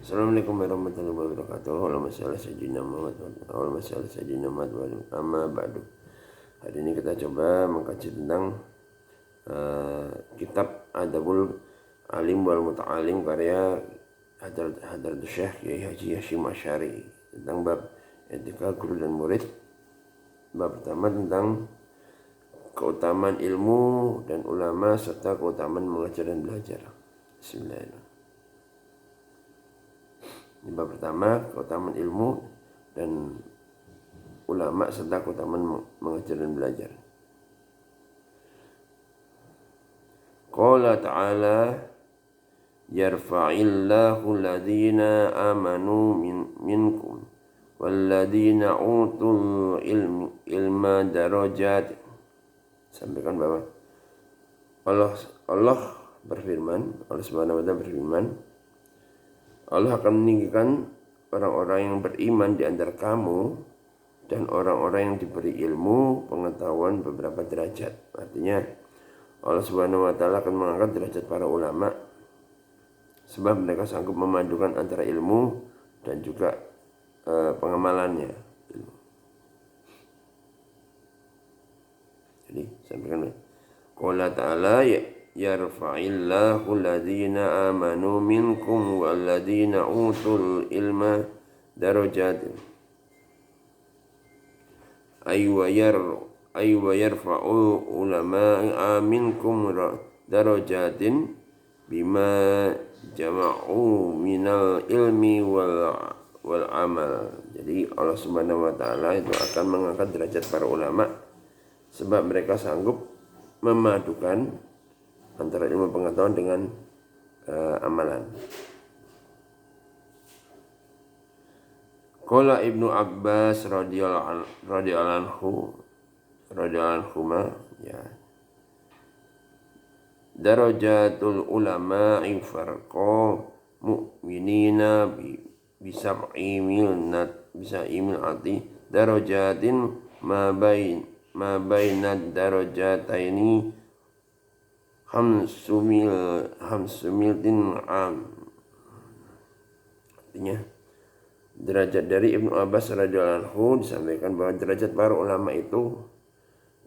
Assalamualaikum warahmatullahi wabarakatuh. Allahumma shalli ala sayyidina Muhammad wa amma ba'du. Hari ini kita coba mengkaji tentang kitab Adabul Alim wal Muta'alim karya Hadratus Syekh Kiai Haji Hasyim Asy'ari tentang bab etika guru dan murid. Bab pertama tentang keutamaan ilmu dan ulama serta keutamaan mengajar dan belajar. Bismillahirrahmanirrahim. Ini bab pertama, keutamaan ilmu dan ulama serta keutamaan mengajar dan belajar. Qala ta'ala yarfa'illahu alladhina amanu minkum walladhina utul ilma darajat. Sampaikan bahwa Allah berfirman, Allah Subhanahu wa taala berfirman, Allah akan meninggikan orang-orang yang beriman di antara kamu dan orang-orang yang diberi ilmu pengetahuan beberapa derajat. Artinya Allah Subhanahu wa taala akan mengangkat derajat para ulama sebab mereka sanggup memadukan antara ilmu dan juga pengamalannya. Jadi sampaikan qala ta'ala yarfa'illahu alladhina amanu minkum walladhina utul ilma darajatin ay wa yarfa'u ulama'a minkum darajatin bima jama'u minal ilmi wal amal. Jadi Allah Subhanahu wa taala itu akan mengangkat derajat para ulama sebab mereka sanggup memadukan antara ilmu pengetahuan dengan amalan. Qala Ibnu Abbas radhiyallahu anhuma ya. Darajatul ulama'i farqa mu'minina bisab'i milati darajatin ma bainad darajataini hamsumil am. Artinya derajat dari Ibnu Abbas radhiyallahu anhu disampaikan bahwa derajat para ulama itu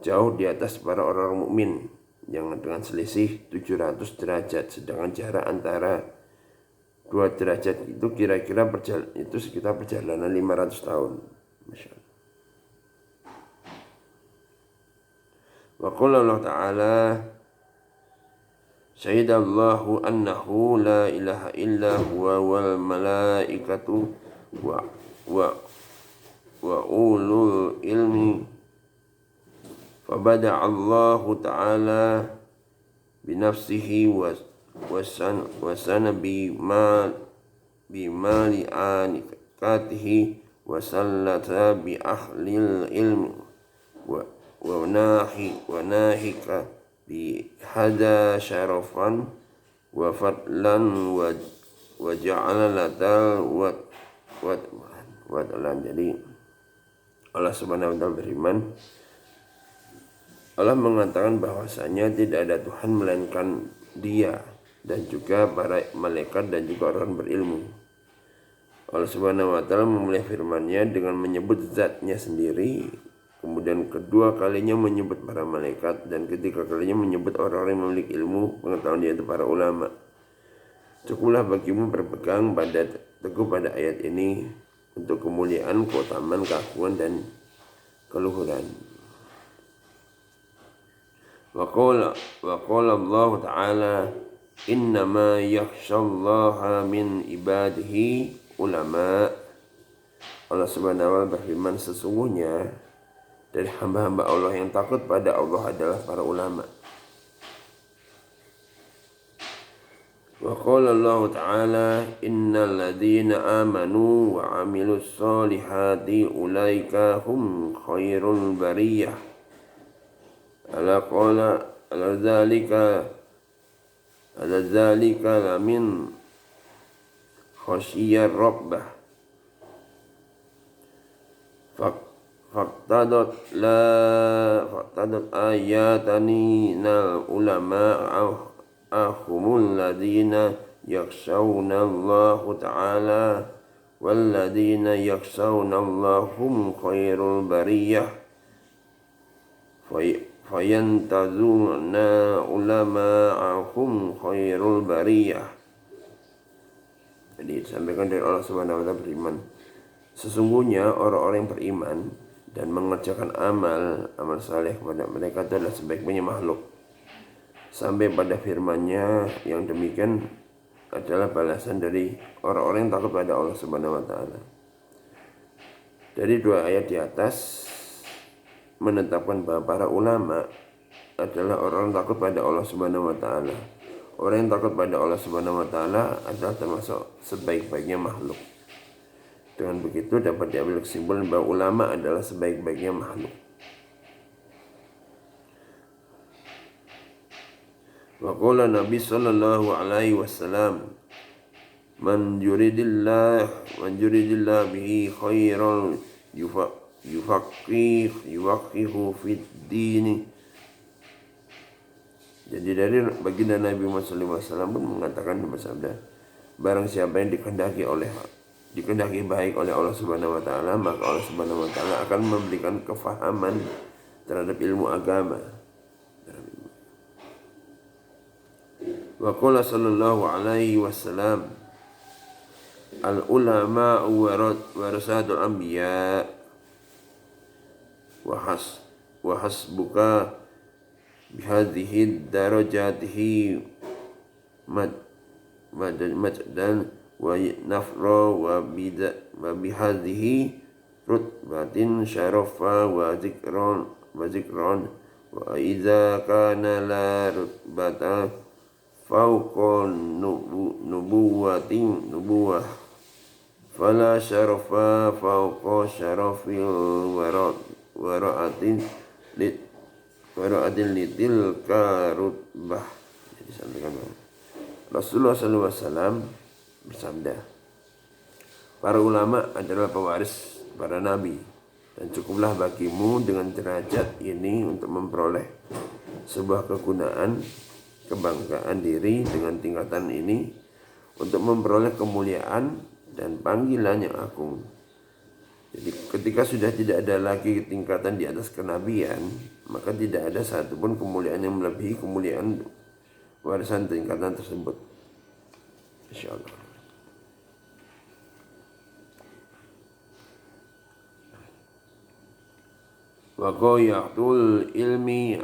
jauh di atas para orang mukmin yang dengan selisih 700 derajat, sedangkan jarak antara dua derajat itu kira-kira itu sekitar perjalanan 500 tahun. Masya Allah. Wa qala Allah ta'ala syahidallahu annahu la ilaha illa huwa wal malaikatu wa ulul ilmi fabada Allahu ta'ala binafsihi wa sana bimali anikatihi wa sallata bi ahlil ilmi wa nahika bi hada syarafan wa fadlan wa ja'ala latal wa talan. Jadi Allah Subhanahu wa taala beriman, Allah mengatakan bahwasanya tidak ada Tuhan melainkan Dia dan juga para malaikat dan juga orang berilmu. Allah Subhanahu wa taala memulai firman-Nya dengan menyebut zatnya sendiri, kemudian kedua kalinya menyebut para malaikat, dan ketiga kalinya menyebut orang-orang yang memiliki ilmu pengetahuan, yaitu para ulama. Cukuplah bagimu berpegang teguh pada ayat ini untuk kemuliaan, keutamaan, keagungan dan keluhuran. Wa qala Allah ta'ala innama yakhshallaha min ibadihi ulama. Allah Subhanahu wa taala berfirman, sesungguhnya dari hamba-hamba Allah yang takut pada Allah adalah para ulama. Wa qala Allah ta'ala innal ladzina amanu wa 'amilus solihati ulaika hum khairul bariyah. Ala qala ala dzalika lamin khasyiyar rabbah faqtadat ayatani nal ulama ahumul ladina yakhshawnallaha ta'ala walladzina yakhshawnallahum khairul bariyah fayantazuna ulama'ahum khairul bariyah. Jadi disampaikan dari Allah Subhanahu wa taala beriman. Sesungguhnya orang-orang yang beriman dan mengerjakan amal saleh kepada mereka itu adalah sebaik-baiknya makhluk. Sampai pada firman-Nya yang demikian adalah balasan dari orang-orang yang takut pada Allah Subhanahu wa taala. Dari dua ayat di atas menetapkan bahwa para ulama adalah orang yang takut pada Allah Subhanahu wa taala. Orang yang takut pada Allah Subhanahu wa taala adalah termasuk sebaik-baiknya makhluk. Dengan begitu dapat diambil kesimpulan bahwa ulama adalah sebaik-baiknya makhluk. Wa qala Nabi sallallahu alaihi wasallam man yuridillah bihi khairan yufaqihu fid din. Jadi dari baginda Nabi Muhammad sallallahu alaihi wasallam pun mengatakan bersabda, barang siapa yang dikehendaki baik oleh Allah Subhanahu wa taala, maka Allah Subhanahu wa taala akan memberikan kefahaman terhadap ilmu agama. Wa qala sallallahu alaihi wasallam al ulama warasatul anbiya wa hasbuka bihadhihi darajatihi dan wa nafra wa bihadhihi rutbatin syarafa wa zikran wa idza kana la rutbata fauqa nubuwah fala syarafa fauqa syarafil wara'atin litil karutbah. Jadi sampaikan Rasulullah SAW bersabda, para ulama adalah pewaris para nabi, dan cukuplah bagimu dengan derajat ini untuk memperoleh sebuah kegunaan, kebanggaan diri dengan tingkatan ini, untuk memperoleh kemuliaan dan panggilan yang agung. Jadi ketika sudah tidak ada lagi tingkatan di atas kenabian, maka tidak ada satupun kemuliaan yang melebihi kemuliaan warisan tingkatan tersebut. Insyaallah. Wa qayatul ilmi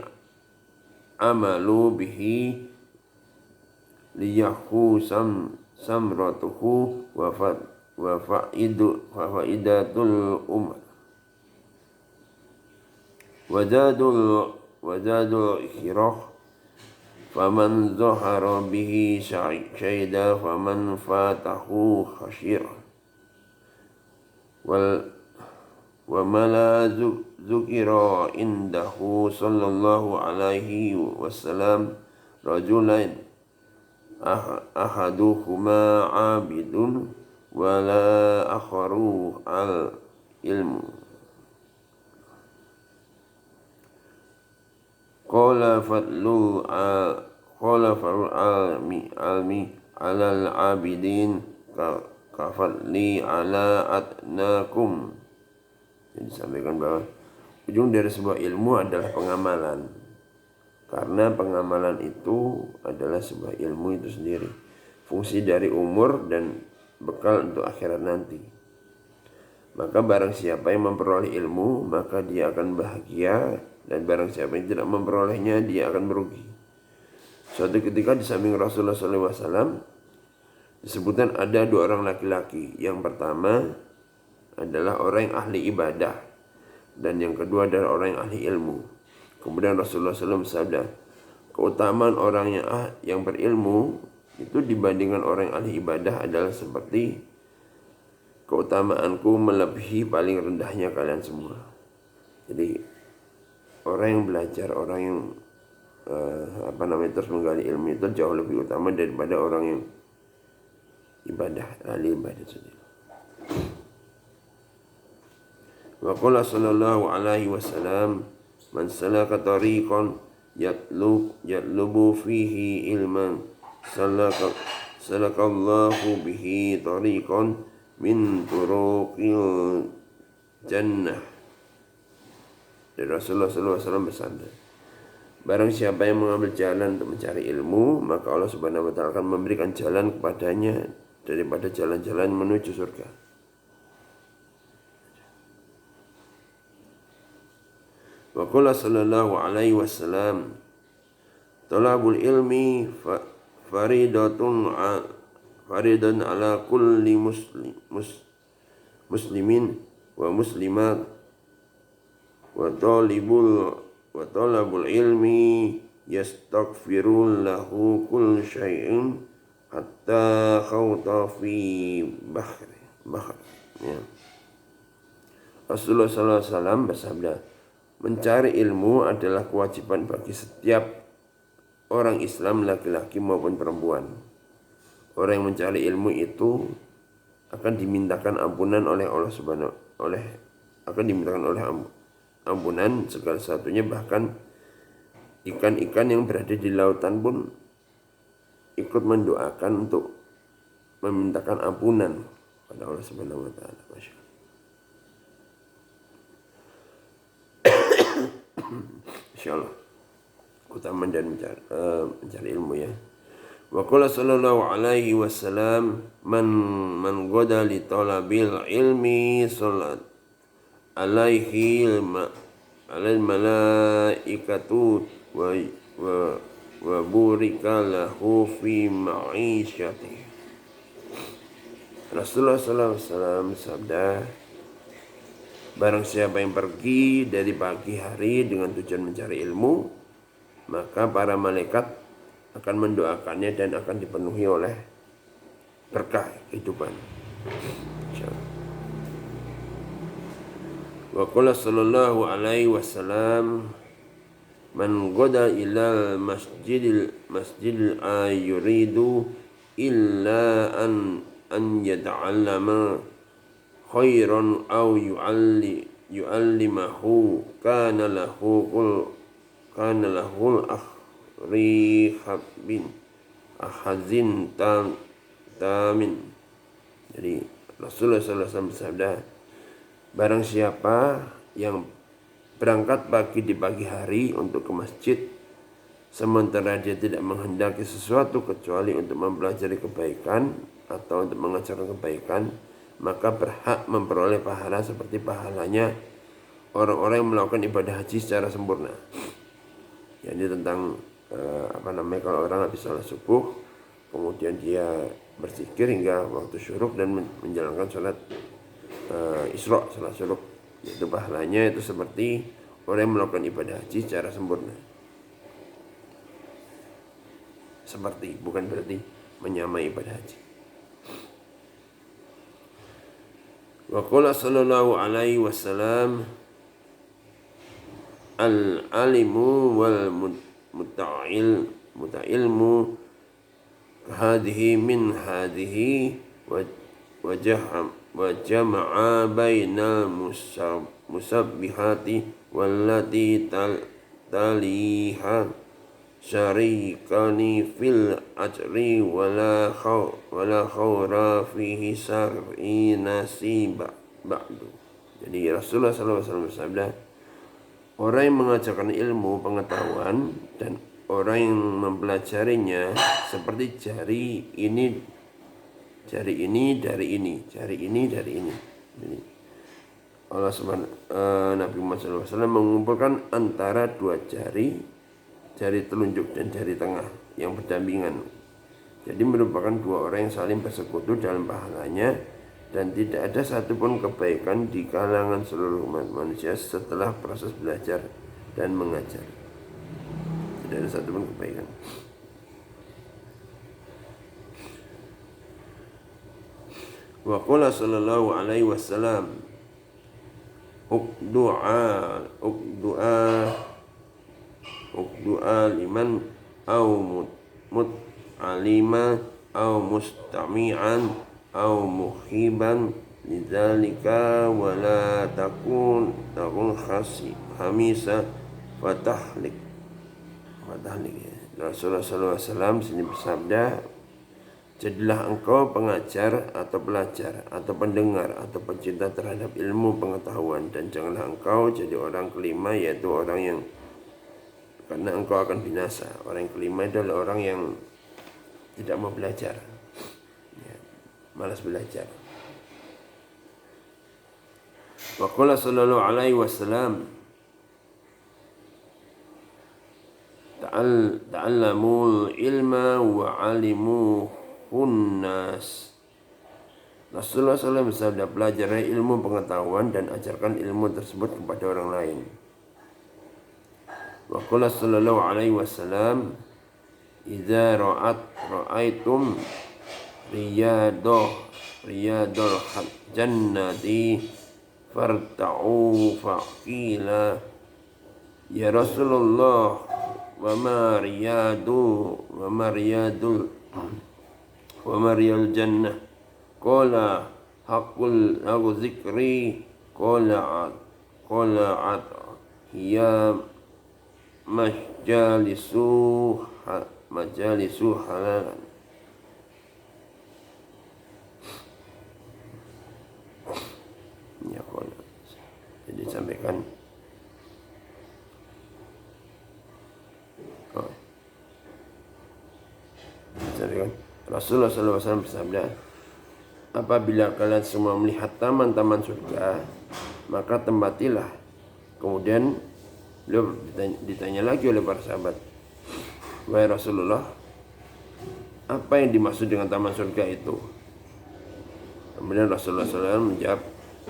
amalu bihi liyahu samratuhu wa faidatul umar wajadul ikhirah faman zahara bihi syaida faman fatahu khasyir wa mala zukira indahu sallallahu alaihi wasallam rajulain ahaduhuma abidun wala akharu al ilmu. Qala fadlul almi alal abidin kafadli ala atnakum. Jadi disampaikan bahwa ujung dari sebuah ilmu adalah pengamalan, karena pengamalan itu adalah sebuah ilmu itu sendiri, fungsi dari umur dan bekal untuk akhirat nanti. Maka barang siapa yang memperoleh ilmu, maka dia akan bahagia, dan barang siapa yang tidak memperolehnya, dia akan merugi. Suatu ketika di samping Rasulullah SAW disebutkan ada dua orang laki-laki. Yang pertama adalah orang yang ahli ibadah, dan yang kedua adalah orang yang ahli ilmu. Kemudian Rasulullah SAW bersabda, keutamaan orang yang berilmu itu dibandingkan orang yang ahli ibadah adalah seperti keutamaanku melebihi paling rendahnya kalian semua. Jadi orang yang belajar, orang yang terus menggali ilmu itu jauh lebih utama daripada orang yang ibadah, ahli ibadah sendiri. Wa qala sallallahu alaihi wasallam man salaka tariqan yatlubu fihi ilman salakallahu bihi tariqan min turuqil jannah. Dan Rasulullah SAW bersabda, barang siapa yang mengambil jalan untuk mencari ilmu, maka Allah Subhanahu wa taala akan memberikan jalan kepadanya daripada jalan-jalan menuju surga. Wa qala sallallahu alaihi wasallam, talabul ilmi faridatun ala kulli muslimin wa muslimat wa talabul ilmi yastaghfirul lahu kullu syai'in hatta khawta fi bahr. Ya. Rasulullah SAW bersabda, mencari ilmu adalah kewajiban bagi setiap orang Islam, laki-laki maupun perempuan. Orang yang mencari ilmu itu akan dimintakan ampunan oleh Allah Subhanahu ampunan segala satunya, bahkan ikan-ikan yang berada di lautan pun ikut mendoakan untuk memintakan ampunan pada Allah Subhanahu wa taala. Insyaallah utama dan mencari ilmu ya. Wa qala sallallahu alaihi wasallam, man ghada li talabil ilmi salat alaihi alal malaikatu wa burika lahu fi ma'isyati. Rasulullah SAW sabda, barang siapa yang pergi dari pagi hari dengan tujuan mencari ilmu, maka para malaikat akan mendoakannya dan akan dipenuhi oleh berkah kehidupan. Wa qala sallallahu alaihi wasallam, man ghada ila masjidil yuridu illa an yata'allama khairan aw yu'allimahu kana lahu ahazin tamin. Jadi Rasulullah SAW bersabda, barang siapa yang berangkat pagi di pagi hari untuk ke masjid, sementara dia tidak menghendaki sesuatu kecuali untuk mempelajari kebaikan atau untuk mengajarkan kebaikan, maka berhak memperoleh pahala seperti pahalanya orang-orang yang melakukan ibadah haji secara sempurna. Ya, ini tentang kalau orang habis salat subuh, kemudian dia berzikir hingga waktu syuruk dan menjalankan salat Isra, salat syuruk, itu pahalanya itu seperti orang yang melakukan ibadah haji secara sempurna. Seperti, bukan berarti menyamai ibadah haji. Wa qala sallallahu alaihi wasallam, al-alimu wal muta'ilmu hadhihi min hadhihi wa jama'a bainal musabbihati wallati taliha syarikani fil ajri wala khawra fihi sar'i nasiba ba'du. Jadi Rasulullah SAW bersabda, orang yang mengajarkan ilmu pengetahuan dan orang yang mempelajarinya seperti jari ini dari ini. Jadi Allah Nabi Muhammad SAW mengumpulkan antara dua jari telunjuk dan jari tengah yang berdampingan. Jadi merupakan dua orang yang saling bersekutu dalam pahalanya, dan tidak ada satupun kebaikan di kalangan seluruh umat manusia setelah proses belajar dan mengajar. Tidak ada satupun kebaikan. Wa qala sallallahu alaihi wasallam, ukdu'a liman aw mut'alima aw mustami'an aw muhiban lidzalika wala takun khamisa fatahlik. Rasulullah SAW sini bersabda, Jadilah engkau pengajar atau pelajar atau pendengar atau pencinta terhadap ilmu pengetahuan, dan janganlah engkau jadi orang kelima, yaitu orang yang, karena engkau akan binasa. Orang yang kelima adalah orang yang tidak mau belajar, ya, malas belajar. Wa qala sallallahu alaihi wasallam, ta'allamul ilma wa 'alimuhun nas. Rasulullah SAW bersabda, pelajari ilmu pengetahuan dan ajarkan ilmu tersebut kepada orang lain. Wa qala sallallahu alaihi wasallam, idza ra'aitum riyadul jannati farta'u faqila ya Rasulullah wa ma riyadul jannah, qala haqqul zikri, qala hiya majalisu halalan. Ya, qala. Jadi sampaikan. Rasulullah SAW bersabda, apabila kalian semua melihat taman-taman surga, maka tempatilah. Kemudian beliau ditanya lagi oleh para sahabat, wahai Rasulullah, apa yang dimaksud dengan taman surga itu? Kemudian Rasulullah SAW menjawab,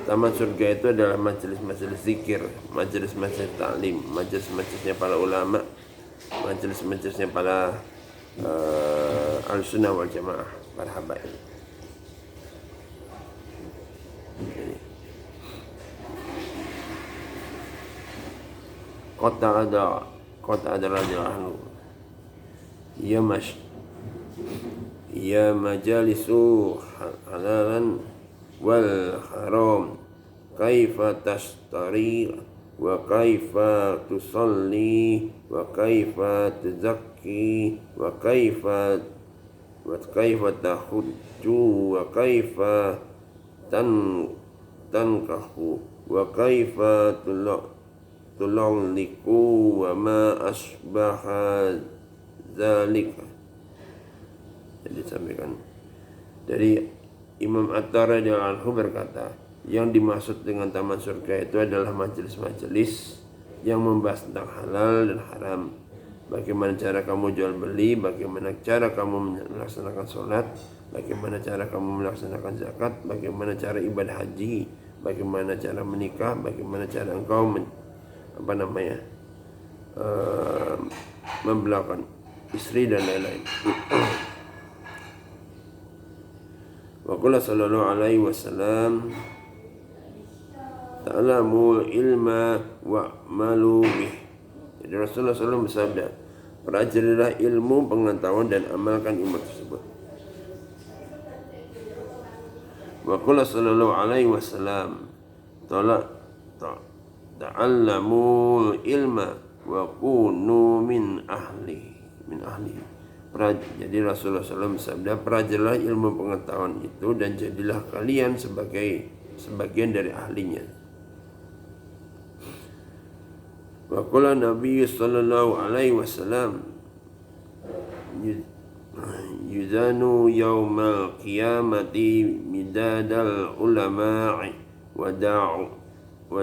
taman surga itu adalah majelis-majelis zikir, majelis-majelis taklim, majelis-majelisnya para ulama, majelis-majelisnya para al-sunnah wal jamaah, para habaib. Kota ada radhiyallahu anhu, ya majalisu halalan wal haram, kaifa tashtari wa kaifa tusalli wa kaifa tuzakki wa kaifa tahujju wa kaifa tankahu wa kaifa tulawliku wa ma asbaha zalika. Jadi disampaikan dari Imam At-Tabari radhiyallahu anhu berkata, yang dimaksud dengan taman surga itu adalah majelis-majelis yang membahas tentang halal dan haram, bagaimana cara kamu jual beli, bagaimana cara kamu melaksanakan sholat, bagaimana cara kamu melaksanakan zakat, bagaimana cara ibadah haji, bagaimana cara menikah, bagaimana cara engkau membelakang istri dan lain-lain. Wa qala sallallahu alaihi wasallam, ta'lamu ilma wa'malu bih. Jadi Rasulullah SAW bersabda, pelajarilah ilmu pengetahuan dan amalkan ilmu tersebut. Wa qala sallallahu alaihi wasallam, ta'allamu ilma wa kunu min ahli. Jadi Rasulullah SAW bersabda, pelajarilah ilmu pengetahuan itu dan jadilah kalian sebagian dari ahlinya. Wa qala Nabi sallallahu alaihi wasallam, yuzanu yaumal qiyamati midadal ulama'i wa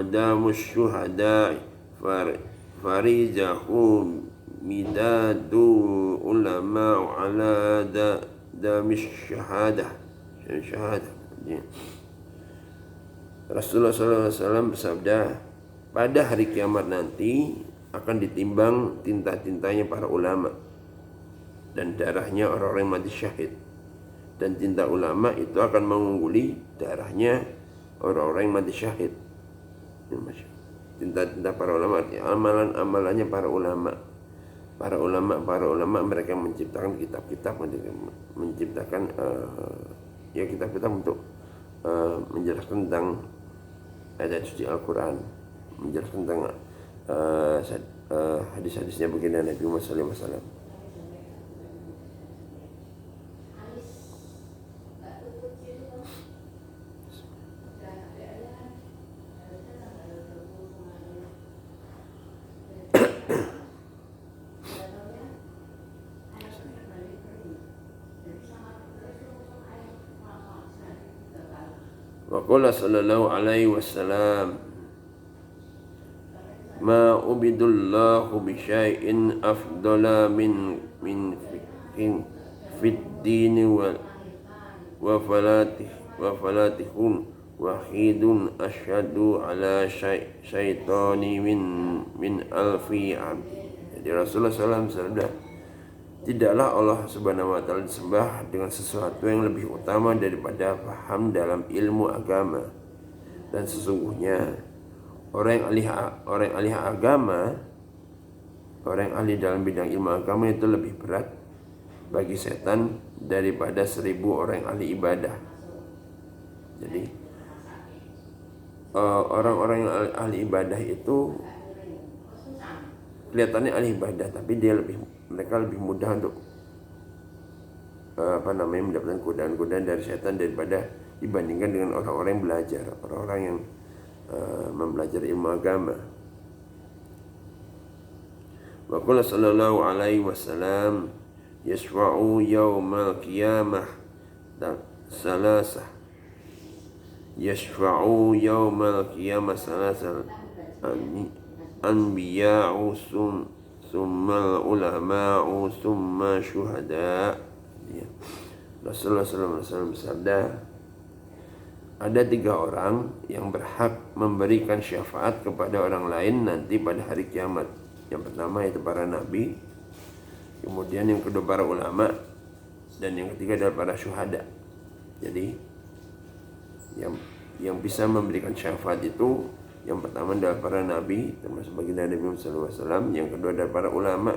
damus syuhada'i farijahu midadu ulama ala damis syahadah. Rasulullah SAW bersabda, pada hari kiamat nanti akan ditimbang tinta-tintanya para ulama dan darahnya orang-orang yang mati syahid, dan tinta ulama itu akan mengungguli darahnya orang-orang yang mati syahid. Tinta-tinta para ulama, amalan-amalannya para ulama mereka menciptakan kitab-kitab, menciptakan kitab-kitab untuk menjelaskan tentang ayat suci Al-Quran, menjelaskan tentang hadis-hadisnya baginda Nabi Muhammad SAW. Wa qala sallallahu alaihi wasallam, ma ubidullahu bi syai'in afdala min fiqhin fid dini wa falatihun wahidun asyhadu ala syaitani min alfi abdi. Jadi Rasulullah SAW bersabda, tidaklah Allah Subhanahu wa taala disembah dengan sesuatu yang lebih utama daripada paham dalam ilmu agama. Dan sesungguhnya orang yang ahli agama, orang yang ahli dalam bidang ilmu agama itu lebih berat bagi setan daripada 1000 orang yang ahli ibadah. Jadi orang-orang yang ahli ibadah itu kelihatannya ahli ibadah, tapi mereka lebih mudah untuk mendapatkan godaan-godaan dari setan dibandingkan dengan orang-orang yang belajar, orang-orang yang mempelajari ilmu agama. Wa qala sallallahu alaihi wasallam, yashfa'u yaumal qiyamah salasah, yashfa'u yaumal qiyamah salasah anbiya'u summa ulama'u summa syuhada. Rasulullah SAW bersabda, ada 3 orang yang berhak memberikan syafaat kepada orang lain nanti pada hari kiamat. Yang pertama itu para nabi, kemudian yang kedua para ulama, dan yang ketiga adalah para syuhada. Jadi yang bisa memberikan syafaat itu yang pertama adalah para nabi, termasuk baginda Nabi Muhammad SAW, yang kedua adalah para ulama,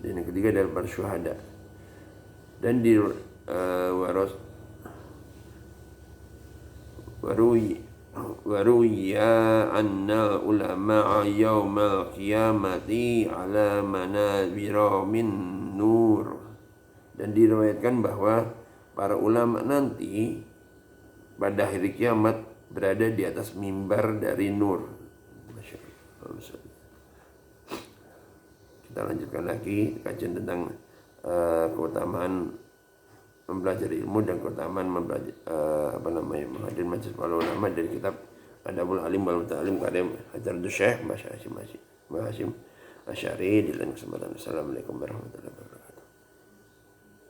dan yang ketiga adalah para syuhada. Dan di waruya anna ulama yaumal qiyamati ala manabira min nur. Dan diriwayatkan bahwa para ulama nanti pada hari kiamat berada di atas mimbar dari nur. Masya Allah. Kita lanjutkan lagi kajian tentang keutamaan mempelajari ilmu dan keutamaan menghadiri majelis para ulama dari kitab Adabul Alim wal Muta'alim karya Hadratus Syekh Mas Hasyim Asy'ari. Di lain kesempatan. Assalamualaikum warahmatullahi wabarakatuh.